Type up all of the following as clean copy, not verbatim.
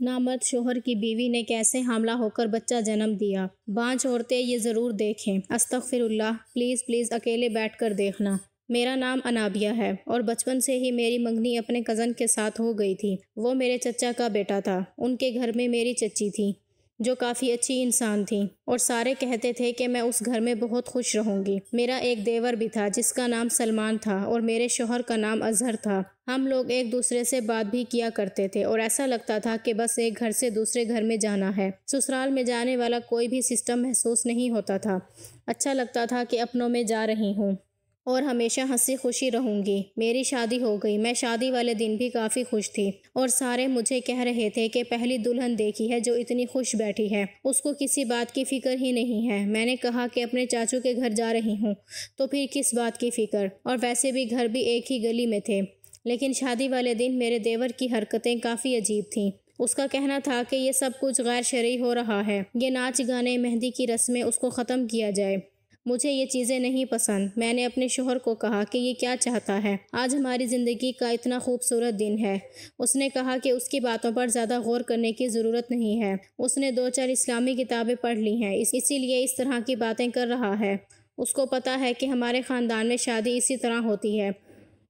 نامرد شوہر کی بیوی نے کیسے حاملہ ہو کر بچہ جنم دیا۔ بانجھ عورتیں یہ ضرور دیکھیں۔ استغفر اللہ، پلیز پلیز اکیلے بیٹھ کر دیکھنا۔ میرا نام انابیہ ہے اور بچپن سے ہی میری منگنی اپنے کزن کے ساتھ ہو گئی تھی۔ وہ میرے چچا کا بیٹا تھا۔ ان کے گھر میں میری چچی تھی جو کافی اچھی انسان تھی اور سارے کہتے تھے کہ میں اس گھر میں بہت خوش رہوں گی۔ میرا ایک دیور بھی تھا جس کا نام سلمان تھا اور میرے شوہر کا نام اظہر تھا۔ ہم لوگ ایک دوسرے سے بات بھی کیا کرتے تھے اور ایسا لگتا تھا کہ بس ایک گھر سے دوسرے گھر میں جانا ہے۔ سسرال میں جانے والا کوئی بھی سسٹم محسوس نہیں ہوتا تھا۔ اچھا لگتا تھا کہ اپنوں میں جا رہی ہوں اور ہمیشہ ہنسی خوشی رہوں گی۔ میری شادی ہو گئی۔ میں شادی والے دن بھی کافی خوش تھی اور سارے مجھے کہہ رہے تھے کہ پہلی دلہن دیکھی ہے جو اتنی خوش بیٹھی ہے، اس کو کسی بات کی فکر ہی نہیں ہے۔ میں نے کہا کہ اپنے چاچو کے گھر جا رہی ہوں تو پھر کس بات کی فکر، اور ویسے بھی گھر بھی ایک ہی گلی میں تھے۔ لیکن شادی والے دن میرے دیور کی حرکتیں کافی عجیب تھیں۔ اس کا کہنا تھا کہ یہ سب کچھ غیر شرعی ہو رہا ہے، یہ ناچ گانے مہندی کی رسمیں اس کو ختم کیا جائے۔ مجھے یہ چیزیں نہیں پسند۔ میں نے اپنے شوہر کو کہا کہ یہ کیا چاہتا ہے، آج ہماری زندگی کا اتنا خوبصورت دن ہے۔ اس نے کہا کہ اس کی باتوں پر زیادہ غور کرنے کی ضرورت نہیں ہے، اس نے 2-4 اسلامی کتابیں پڑھ لی ہیں، اسی لیے اس طرح کی باتیں کر رہا ہے۔ اس کو پتہ ہے کہ ہمارے خاندان میں شادی اسی طرح ہوتی ہے،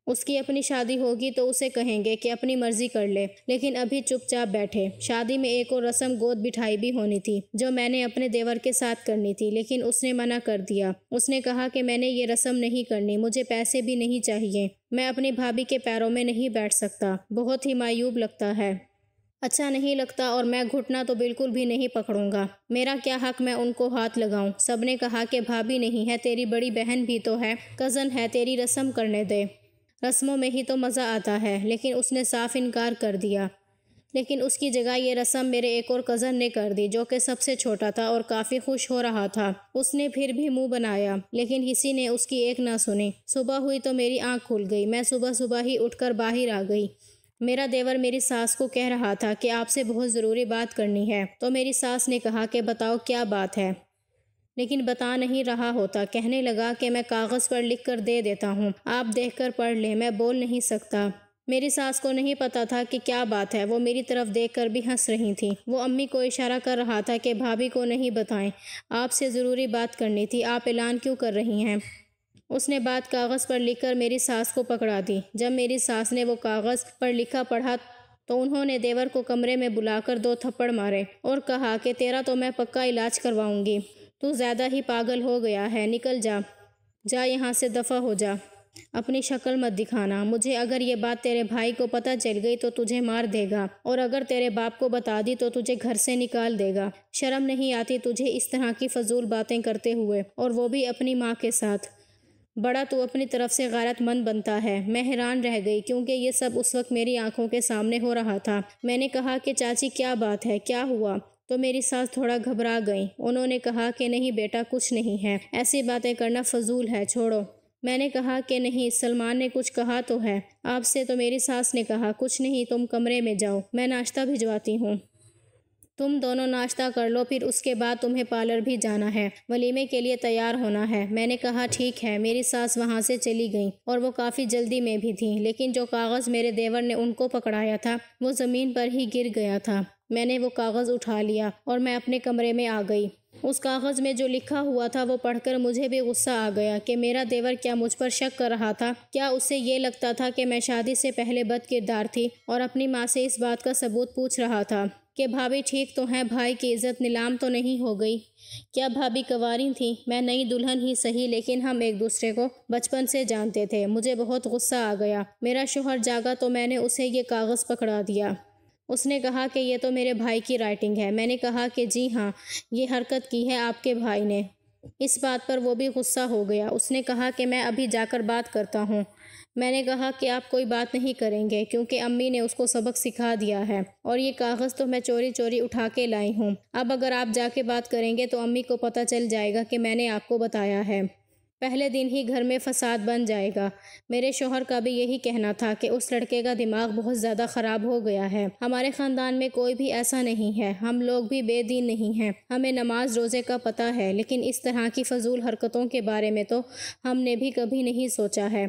اس کی اپنی شادی ہوگی تو اسے کہیں گے کہ اپنی مرضی کر لے، لیکن ابھی چپ چاپ بیٹھے۔ شادی میں ایک اور رسم گود بٹھائی بھی ہونی تھی جو میں نے اپنے دیور کے ساتھ کرنی تھی، لیکن اس نے منع کر دیا۔ اس نے کہا کہ میں نے یہ رسم نہیں کرنی، مجھے پیسے بھی نہیں چاہیے، میں اپنی بھابھی کے پیروں میں نہیں بیٹھ سکتا، بہت ہی معیوب لگتا ہے، اچھا نہیں لگتا، اور میں گھٹنا تو بالکل بھی نہیں پکڑوں گا۔ میرا کیا حق میں ان کو ہاتھ لگاؤں؟ سب نے کہا کہ بھابھی نہیں ہے، تیری بڑی بہن بھی تو ہے، کزن ہے، تیری رسم کرنے دے، رسموں میں ہی تو مزہ آتا ہے۔ لیکن اس نے صاف انکار کر دیا۔ لیکن اس کی جگہ یہ رسم میرے ایک اور کزن نے کر دی جو کہ سب سے چھوٹا تھا اور کافی خوش ہو رہا تھا۔ اس نے پھر بھی منہ بنایا لیکن کسی نے اس کی ایک نہ سنی۔ صبح ہوئی تو میری آنکھ کھل گئی۔ میں صبح صبح ہی اٹھ کر باہر آ گئی۔ میرا دیور میری ساس کو کہہ رہا تھا کہ آپ سے بہت ضروری بات کرنی ہے، تو میری ساس نے کہا کہ بتاؤ کیا بات ہے، لیکن بتا نہیں رہا ہوتا۔ کہنے لگا کہ میں کاغذ پر لکھ کر دے دیتا ہوں، آپ دیکھ کر پڑھ لیں، میں بول نہیں سکتا۔ میری ساس کو نہیں پتا تھا کہ کیا بات ہے، وہ میری طرف دیکھ کر بھی ہنس رہی تھی۔ وہ امی کو اشارہ کر رہا تھا کہ بھابھی کو نہیں بتائیں، آپ سے ضروری بات کرنی تھی، آپ اعلان کیوں کر رہی ہیں؟ اس نے بات کاغذ پر لکھ کر میری ساس کو پکڑا دی۔ جب میری ساس نے وہ کاغذ پر لکھا پڑھا تو انہوں نے دیور کو کمرے میں بلا کر 2 تھپڑ مارے اور کہا کہ تیرا تو میں پکا علاج کرواؤں گی، تو زیادہ ہی پاگل ہو گیا ہے، نکل جا، جا یہاں سے دفع ہو جا، اپنی شکل مت دکھانا، مجھے اگر یہ بات تیرے بھائی کو پتہ چل گئی تو تجھے مار دے گا، اور اگر تیرے باپ کو بتا دی تو تجھے گھر سے نکال دے گا۔ شرم نہیں آتی تجھے اس طرح کی فضول باتیں کرتے ہوئے، اور وہ بھی اپنی ماں کے ساتھ؟ بڑا تو اپنی طرف سے غیرت مند بنتا ہے۔ میں حیران رہ گئی کیونکہ یہ سب اس وقت میری آنکھوں کے سامنے ہو رہا تھا۔ میں نے کہا کہ چاچی کیا بات ہے، کیا ہوا؟ تو میری ساس تھوڑا گھبرا گئیں۔ انہوں نے کہا کہ نہیں بیٹا کچھ نہیں ہے، ایسی باتیں کرنا فضول ہے، چھوڑو۔ میں نے کہا کہ نہیں، سلمان نے کچھ کہا تو ہے آپ سے؟ تو میری ساس نے کہا کچھ نہیں، تم کمرے میں جاؤ، میں ناشتہ بھجواتی ہوں، تم دونوں ناشتہ کر لو، پھر اس کے بعد تمہیں پارلر بھی جانا ہے، ولیمے کے لیے تیار ہونا ہے۔ میں نے کہا ٹھیک ہے۔ میری ساس وہاں سے چلی گئیں اور وہ کافی جلدی میں بھی تھیں، لیکن جو کاغذ میرے دیور نے ان کو پکڑایا تھا وہ زمین پر ہی گر گیا تھا۔ میں نے وہ کاغذ اٹھا لیا اور میں اپنے کمرے میں آ گئی۔ اس کاغذ میں جو لکھا ہوا تھا وہ پڑھ کر مجھے بھی غصہ آ گیا کہ میرا دیور کیا مجھ پر شک کر رہا تھا؟ کیا اسے یہ لگتا تھا کہ میں شادی سے پہلے بد کردار تھی اور اپنی ماں سے اس بات کا ثبوت پوچھ رہا تھا کہ بھابھی ٹھیک تو ہیں، بھائی کی عزت نیلام تو نہیں ہو گئی؟ کیا بھابھی کنواری تھی؟ میں نئی دلہن ہی سہی، لیکن ہم ایک دوسرے کو بچپن سے جانتے تھے۔ مجھے بہت غصہ آ گیا۔ میرا شوہر جاگا تو میں نے اسے یہ کاغذ پکڑا دیا۔ اس نے کہا کہ یہ تو میرے بھائی کی رائٹنگ ہے۔ میں نے کہا کہ جی ہاں، یہ حرکت کی ہے آپ کے بھائی نے۔ اس بات پر وہ بھی غصہ ہو گیا۔ اس نے کہا کہ میں ابھی جا کر بات کرتا ہوں۔ میں نے کہا کہ آپ کوئی بات نہیں کریں گے کیونکہ امی نے اس کو سبق سکھا دیا ہے، اور یہ کاغذ تو میں چوری چوری اٹھا کے لائی ہوں۔ اب اگر آپ جا کے بات کریں گے تو امی کو پتہ چل جائے گا کہ میں نے آپ کو بتایا ہے، پہلے دن ہی گھر میں فساد بن جائے گا۔ میرے شوہر کا بھی یہی کہنا تھا کہ اس لڑکے کا دماغ بہت زیادہ خراب ہو گیا ہے۔ ہمارے خاندان میں کوئی بھی ایسا نہیں ہے، ہم لوگ بھی بے دین نہیں ہیں، ہمیں نماز روزے کا پتہ ہے، لیکن اس طرح کی فضول حرکتوں کے بارے میں تو ہم نے بھی کبھی نہیں سوچا ہے۔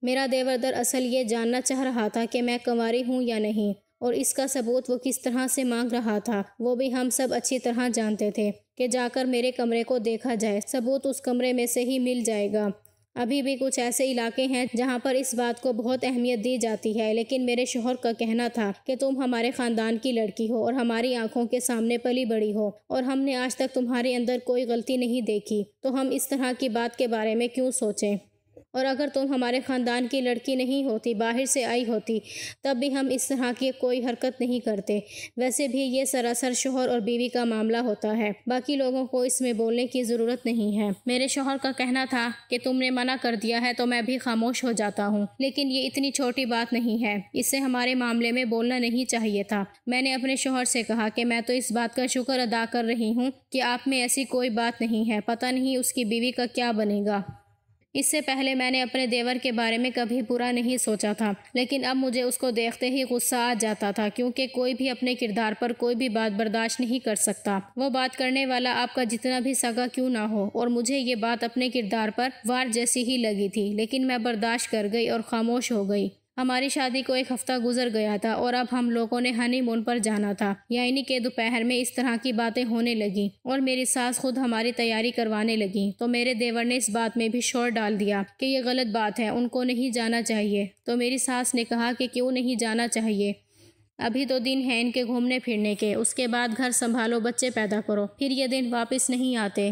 میرا دیور دراصل یہ جاننا چاہ رہا تھا کہ میں کنواری ہوں یا نہیں، اور اس کا ثبوت وہ کس طرح سے مانگ رہا تھا وہ بھی ہم سب اچھی طرح جانتے تھے کہ جا کر میرے کمرے کو دیکھا جائے، ثبوت اس کمرے میں سے ہی مل جائے گا۔ ابھی بھی کچھ ایسے علاقے ہیں جہاں پر اس بات کو بہت اہمیت دی جاتی ہے، لیکن میرے شوہر کا کہنا تھا کہ تم ہمارے خاندان کی لڑکی ہو اور ہماری آنکھوں کے سامنے پلی بڑی ہو، اور ہم نے آج تک تمہارے اندر کوئی غلطی نہیں دیکھی، تو ہم اس طرح کی بات کے بارے میں کیوں سوچیں؟ اور اگر تم ہمارے خاندان کی لڑکی نہیں ہوتی، باہر سے آئی ہوتی، تب بھی ہم اس طرح کی کوئی حرکت نہیں کرتے۔ ویسے بھی یہ سراسر شوہر اور بیوی کا معاملہ ہوتا ہے، باقی لوگوں کو اس میں بولنے کی ضرورت نہیں ہے۔ میرے شوہر کا کہنا تھا کہ تم نے منع کر دیا ہے تو میں بھی خاموش ہو جاتا ہوں، لیکن یہ اتنی چھوٹی بات نہیں ہے، اس سے ہمارے معاملے میں بولنا نہیں چاہیے تھا۔ میں نے اپنے شوہر سے کہا کہ میں تو اس بات کا شکر ادا کر رہی ہوں کہ آپ میں ایسی کوئی بات نہیں ہے، پتہ نہیں اس کی بیوی کا کیا بنے گا۔ اس سے پہلے میں نے اپنے دیور کے بارے میں کبھی برا نہیں سوچا تھا، لیکن اب مجھے اس کو دیکھتے ہی غصہ آ جاتا تھا، کیونکہ کوئی بھی اپنے کردار پر کوئی بھی بات برداشت نہیں کر سکتا، وہ بات کرنے والا آپ کا جتنا بھی سگا کیوں نہ ہو۔ اور مجھے یہ بات اپنے کردار پر وار جیسی ہی لگی تھی، لیکن میں برداشت کر گئی اور خاموش ہو گئی۔ ہماری شادی کو 1 ہفتہ گزر گیا تھا اور اب ہم لوگوں نے ہنی مون پر جانا تھا، یعنی کہ دوپہر میں اس طرح کی باتیں ہونے لگیں اور میری ساس خود ہماری تیاری کروانے لگی، تو میرے دیور نے اس بات میں بھی شور ڈال دیا کہ یہ غلط بات ہے، ان کو نہیں جانا چاہیے۔ تو میری ساس نے کہا کہ کیوں نہیں جانا چاہیے، ابھی تو دن ہیں ان کے گھومنے پھرنے کے، اس کے بعد گھر سنبھالو، بچے پیدا کرو، پھر یہ دن واپس نہیں آتے۔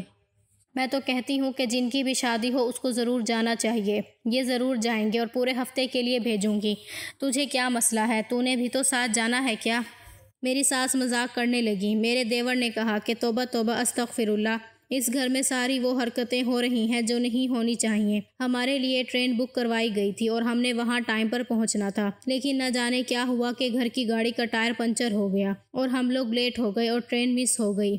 میں تو کہتی ہوں کہ جن کی بھی شادی ہو اس کو ضرور جانا چاہیے، یہ ضرور جائیں گے اور پورے ہفتے کے لیے بھیجوں گی، تجھے کیا مسئلہ ہے، تو نے بھی تو ساتھ جانا ہے کیا؟ میری ساس مذاق کرنے لگی۔ میرے دیور نے کہا کہ توبہ توبہ استغفر اللہ، اس گھر میں ساری وہ حرکتیں ہو رہی ہیں جو نہیں ہونی چاہیے۔ ہمارے لیے ٹرین بک کروائی گئی تھی اور ہم نے وہاں ٹائم پر پہنچنا تھا، لیکن نہ جانے کیا ہوا کہ گھر کی گاڑی کا ٹائر پنچر ہو گیا اور ہم لوگ لیٹ ہو گئے اور ٹرین مس ہو گئی۔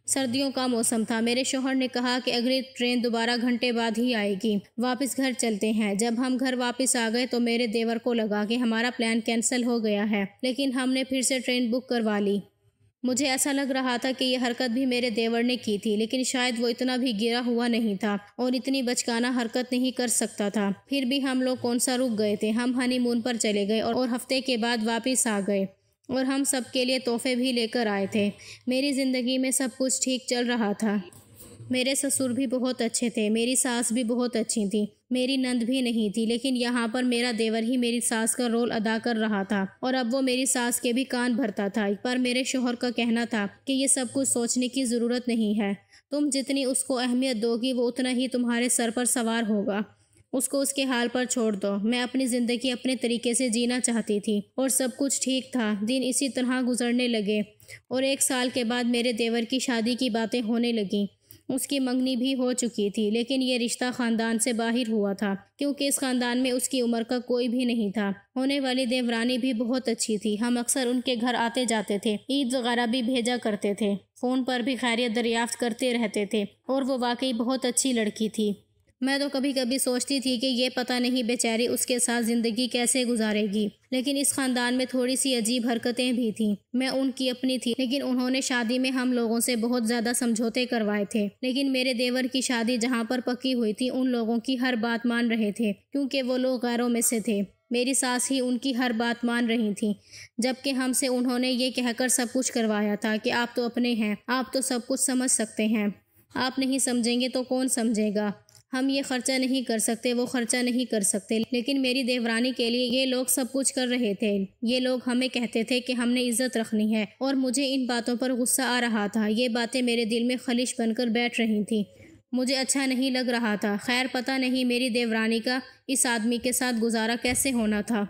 سردیوں کا موسم تھا، میرے شوہر نے کہا کہ اگلی ٹرین دوبارہ گھنٹے بعد ہی آئے گی، واپس گھر چلتے ہیں۔ جب ہم گھر واپس آ گئے تو میرے دیور کو لگا کہ ہمارا پلان کینسل ہو گیا ہے، لیکن ہم نے پھر سے ٹرین بک کروا لی۔ مجھے ایسا لگ رہا تھا کہ یہ حرکت بھی میرے دیور نے کی تھی، لیکن شاید وہ اتنا بھی گرا ہوا نہیں تھا اور اتنی بچکانہ حرکت نہیں کر سکتا تھا۔ پھر بھی ہم لوگ کون سا رک گئے تھے، ہم ہنی مون پر چلے گئے اور ہفتے کے بعد واپس آ گئے، اور ہم سب کے لیے تحفے بھی لے کر آئے تھے۔ میری زندگی میں سب کچھ ٹھیک چل رہا تھا، میرے سسر بھی بہت اچھے تھے، میری ساس بھی بہت اچھی تھی، میری نند بھی نہیں تھی، لیکن یہاں پر میرا دیور ہی میری ساس کا رول ادا کر رہا تھا اور اب وہ میری ساس کے بھی کان بھرتا تھا۔ پر میرے شوہر کا کہنا تھا کہ یہ سب کچھ سوچنے کی ضرورت نہیں ہے، تم جتنی اس کو اہمیت دو گی وہ اتنا ہی تمہارے سر پر سوار ہوگا، اس کو اس کے حال پر چھوڑ دو۔ میں اپنی زندگی اپنے طریقے سے جینا چاہتی تھی اور سب کچھ ٹھیک تھا، دن اسی طرح گزرنے لگے اور 1 سال کے بعد میرے دیور کی شادی کی باتیں ہونے لگیں۔ اس کی منگنی بھی ہو چکی تھی، لیکن یہ رشتہ خاندان سے باہر ہوا تھا، کیونکہ اس خاندان میں اس کی عمر کا کوئی بھی نہیں تھا۔ ہونے والی دیورانی بھی بہت اچھی تھی، ہم اکثر ان کے گھر آتے جاتے تھے، عید وغیرہ بھی بھیجا کرتے تھے، فون پر بھی خیریت دریافت کرتے رہتے تھے، اور وہ واقعی بہت اچھی لڑکی تھی۔ میں تو کبھی کبھی سوچتی تھی کہ یہ پتہ نہیں بیچاری اس کے ساتھ زندگی کیسے گزارے گی، لیکن اس خاندان میں تھوڑی سی عجیب حرکتیں بھی تھیں۔ میں ان کی اپنی تھی، لیکن انہوں نے شادی میں ہم لوگوں سے بہت زیادہ سمجھوتے کروائے تھے، لیکن میرے دیور کی شادی جہاں پر پکی ہوئی تھی ان لوگوں کی ہر بات مان رہے تھے، کیونکہ وہ لوگ غیروں میں سے تھے۔ میری ساس ہی ان کی ہر بات مان رہی تھیں، جبکہ ہم سے انہوں نے یہ کہہ کر سب کچھ کروایا تھا کہ آپ تو اپنے ہیں، آپ تو سب کچھ سمجھ سکتے ہیں، آپ نہیں سمجھیں گے تو کون سمجھے گا، ہم یہ خرچہ نہیں کر سکتے، وہ خرچہ نہیں کر سکتے۔ لیکن میری دیورانی کے لیے یہ لوگ سب کچھ کر رہے تھے، یہ لوگ ہمیں کہتے تھے کہ ہم نے عزت رکھنی ہے، اور مجھے ان باتوں پر غصہ آ رہا تھا، یہ باتیں میرے دل میں خلش بن کر بیٹھ رہی تھیں، مجھے اچھا نہیں لگ رہا تھا۔ خیر پتہ نہیں میری دیورانی کا اس آدمی کے ساتھ گزارا کیسے ہونا تھا،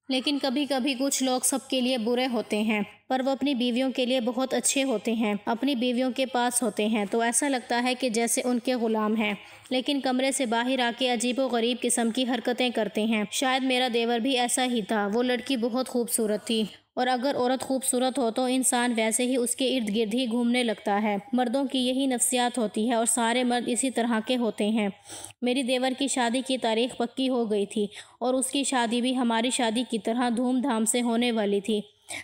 لیکن کبھی کبھی کچھ لوگ سب کے لیے برے ہوتے ہیں، پر وہ اپنی بیویوں کے لیے بہت اچھے ہوتے ہیں، اپنی بیویوں کے پاس ہوتے ہیں تو ایسا لگتا ہے کہ جیسے ان کے غلام ہیں، لیکن کمرے سے باہر آ کے عجیب و غریب قسم کی حرکتیں کرتے ہیں۔ شاید میرا دیور بھی ایسا ہی تھا، وہ لڑکی بہت خوبصورت تھی، اور اگر عورت خوبصورت ہو تو انسان ویسے ہی اس کے ارد گرد ہی گھومنے لگتا ہے، مردوں کی یہی نفسیات ہوتی ہے اور سارے مرد اسی طرح کے ہوتے ہیں۔ میری دیور کی شادی کی تاریخ پکی ہو گئی تھی اور اس کی شادی بھی ہماری شادی کی طرح دھوم دھام سے ہونے والی تھی۔